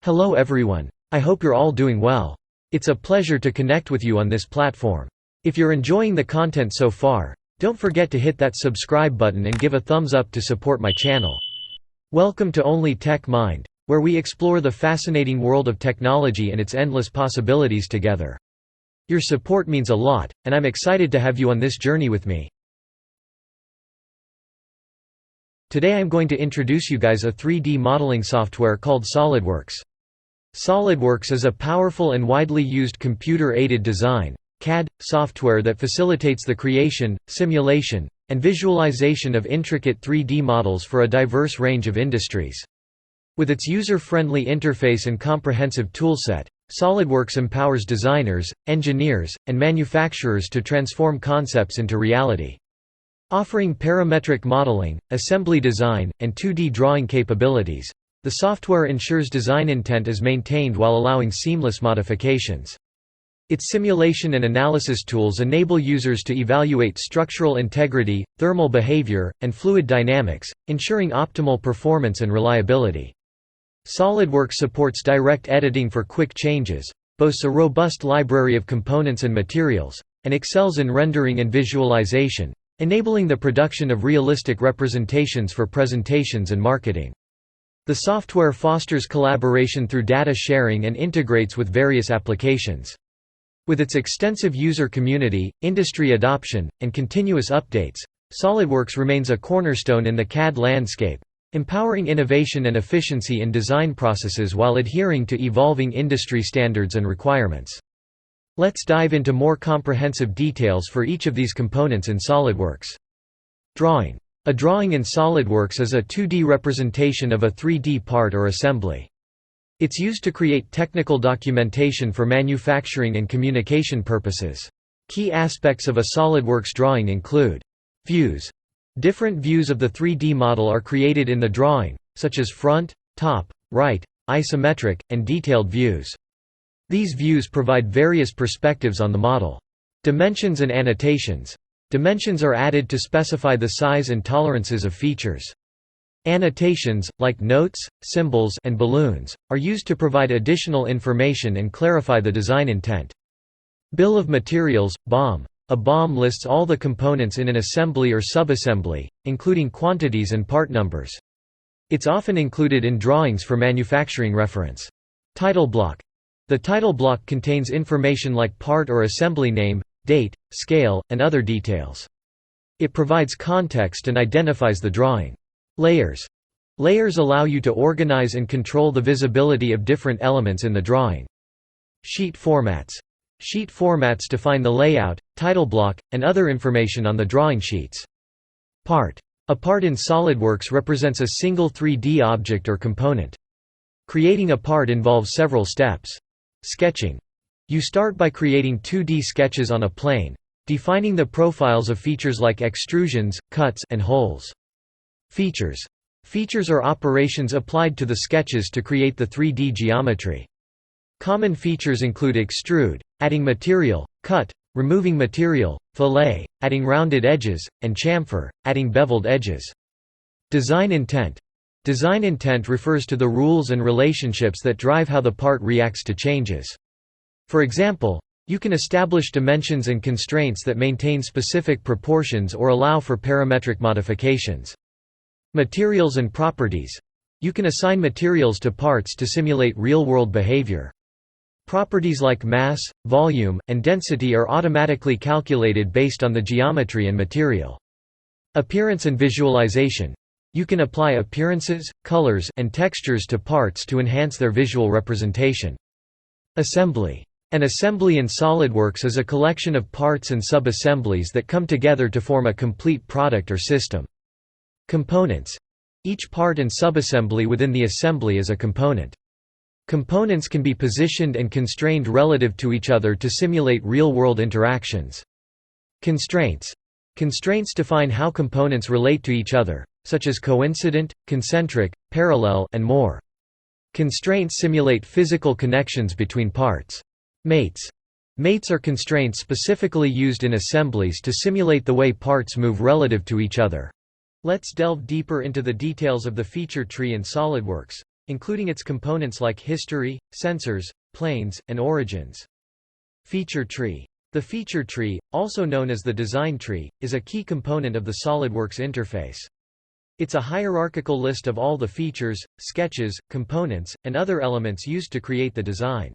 Hello everyone. I hope you're all doing well. It's a pleasure to connect with you on this platform. If you're enjoying the content so far, don't forget to hit that subscribe button and give a thumbs up to support my channel. Welcome to Only Tech Mind, where we explore the fascinating world of technology and its endless possibilities together. Your support means a lot, and I'm excited to have you on this journey with me. Today I'm going to introduce you guys a 3D modeling software called SolidWorks. SolidWorks is a powerful and widely used computer-aided design (CAD) software that facilitates the creation, simulation, and visualization of intricate 3D models for a diverse range of industries. With its user-friendly interface and comprehensive toolset, SolidWorks empowers designers, engineers, and manufacturers to transform concepts into reality. Offering parametric modeling, assembly design, and 2D drawing capabilities, the software ensures design intent is maintained while allowing seamless modifications. Its simulation and analysis tools enable users to evaluate structural integrity, thermal behavior, and fluid dynamics, ensuring optimal performance and reliability. SolidWorks supports direct editing for quick changes, boasts a robust library of components and materials, and excels in rendering and visualization, enabling the production of realistic representations for presentations and marketing. The software fosters collaboration through data sharing and integrates with various applications. With its extensive user community, industry adoption, and continuous updates, SolidWorks remains a cornerstone in the CAD landscape, empowering innovation and efficiency in design processes while adhering to evolving industry standards and requirements. Let's dive into more comprehensive details for each of these components in SolidWorks. Drawing. A drawing in SolidWorks is a 2D representation of a 3D part or assembly. It's used to create technical documentation for manufacturing and communication purposes. Key aspects of a SolidWorks drawing include views. Different views of the 3D model are created in the drawing, such as front, top, right, isometric, and detailed views. These views provide various perspectives on the model. Dimensions and annotations. Dimensions are added to specify the size and tolerances of features. Annotations, like notes, symbols, and balloons, are used to provide additional information and clarify the design intent. Bill of materials, BOM. A BOM lists all the components in an assembly or subassembly, including quantities and part numbers. It's often included in drawings for manufacturing reference. Title block. The title block contains information like part or assembly name, date, scale, and other details. It provides context and identifies the drawing. Layers. Layers allow you to organize and control the visibility of different elements in the drawing. Sheet formats. Sheet formats define the layout, title block, and other information on the drawing sheets. Part. A part in SolidWorks represents a single 3D object or component. Creating a part involves several steps. Sketching. You start by creating 2D sketches on a plane, defining the profiles of features like extrusions, cuts, and holes. Features. Features are operations applied to the sketches to create the 3D geometry. Common features include extrude, adding material, cut, removing material, fillet, adding rounded edges, and chamfer, adding beveled edges. Design intent. Design intent refers to the rules and relationships that drive how the part reacts to changes. For example, you can establish dimensions and constraints that maintain specific proportions or allow for parametric modifications. Materials and properties. You can assign materials to parts to simulate real-world behavior. Properties like mass, volume, and density are automatically calculated based on the geometry and material. Appearance and visualization. You can apply appearances, colors, and textures to parts to enhance their visual representation. Assembly. An assembly in SolidWorks is a collection of parts and sub-assemblies that come together to form a complete product or system. Components. Each part and subassembly within the assembly is a component. Components can be positioned and constrained relative to each other to simulate real-world interactions. Constraints. Constraints define how components relate to each other, such as coincident, concentric, parallel, and more. Constraints simulate physical connections between parts. Mates. Mates are constraints specifically used in assemblies to simulate the way parts move relative to each other. Let's delve deeper into the details of the feature tree in SolidWorks. including its components like history, sensors, planes, and origins. Feature tree. The feature tree, also known as the design tree, is a key component of the SolidWorks interface. It's a hierarchical list of all the features, sketches, components, and other elements used to create the design.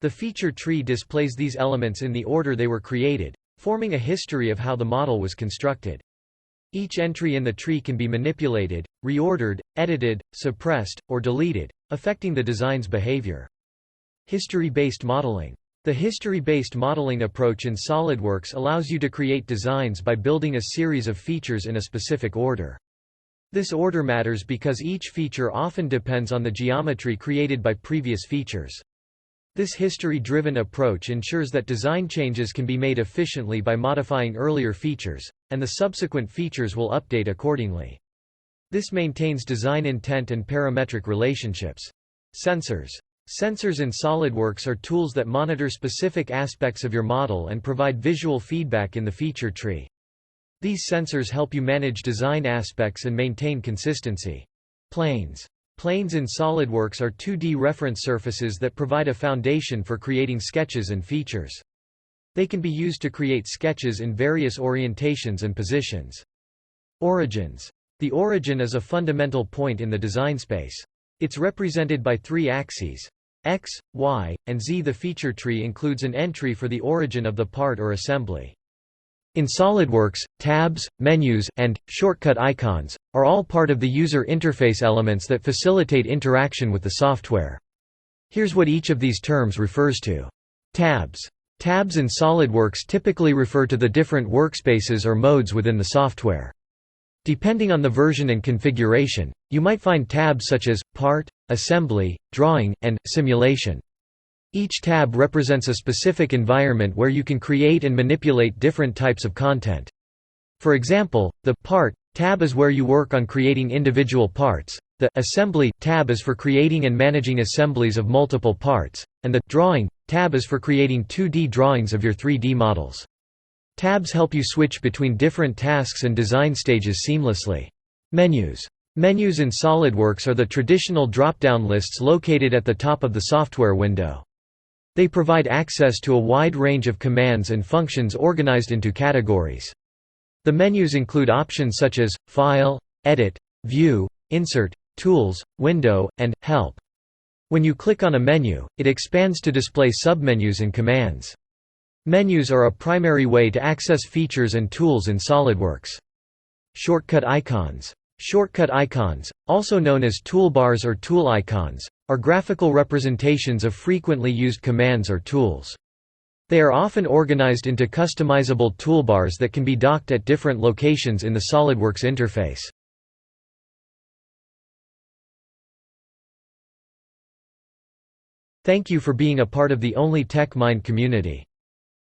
The feature tree displays these elements in the order they were created, forming a history of how the model was constructed. Each entry in the tree can be manipulated, reordered, edited, suppressed, or deleted, affecting the design's behavior. History-based modeling. The history-based modeling approach in SolidWorks allows you to create designs by building a series of features in a specific order. This order matters because each feature often depends on the geometry created by previous features. This history-driven approach ensures that design changes can be made efficiently by modifying earlier features, and the subsequent features will update accordingly. This maintains design intent and parametric relationships. Sensors. Sensors in SolidWorks are tools that monitor specific aspects of your model and provide visual feedback in the feature tree. These sensors help you manage design aspects and maintain consistency. Planes. Planes in SolidWorks are 2D reference surfaces that provide a foundation for creating sketches and features. They can be used to create sketches in various orientations and positions. Origins. The origin is a fundamental point in the design space. It's represented by three axes: X, Y, and Z. The feature tree includes an entry for the origin of the part or assembly. In SolidWorks, tabs, menus, and shortcut icons are all part of the user interface elements that facilitate interaction with the software. Here's what each of these terms refers to. Tabs. Tabs in SolidWorks typically refer to the different workspaces or modes within the software. Depending on the version and configuration, you might find tabs such as Part, Assembly, Drawing, and Simulation. Each tab represents a specific environment where you can create and manipulate different types of content. For example, the Part tab is where you work on creating individual parts, the Assembly tab is for creating and managing assemblies of multiple parts, and the Drawing tab is for creating 2D drawings of your 3D models. Tabs help you switch between different tasks and design stages seamlessly. Menus. Menus in SolidWorks are the traditional drop-down lists located at the top of the software window. They provide access to a wide range of commands and functions organized into categories. The menus include options such as File, Edit, View, Insert, Tools, Window, and Help. When you click on a menu, it expands to display submenus and commands. Menus are a primary way to access features and tools in SolidWorks. Shortcut icons. Shortcut icons, also known as toolbars or tool icons, are graphical representations of frequently used commands or tools. They are often organized into customizable toolbars that can be docked at different locations in the SolidWorks interface. Thank you for being a part of the Only Tech Mind community.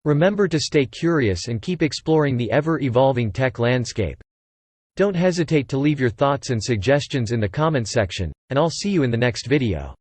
Remember to stay curious and keep exploring the ever-evolving tech landscape. Don't hesitate to leave your thoughts and suggestions in the comments section, and I'll see you in the next video.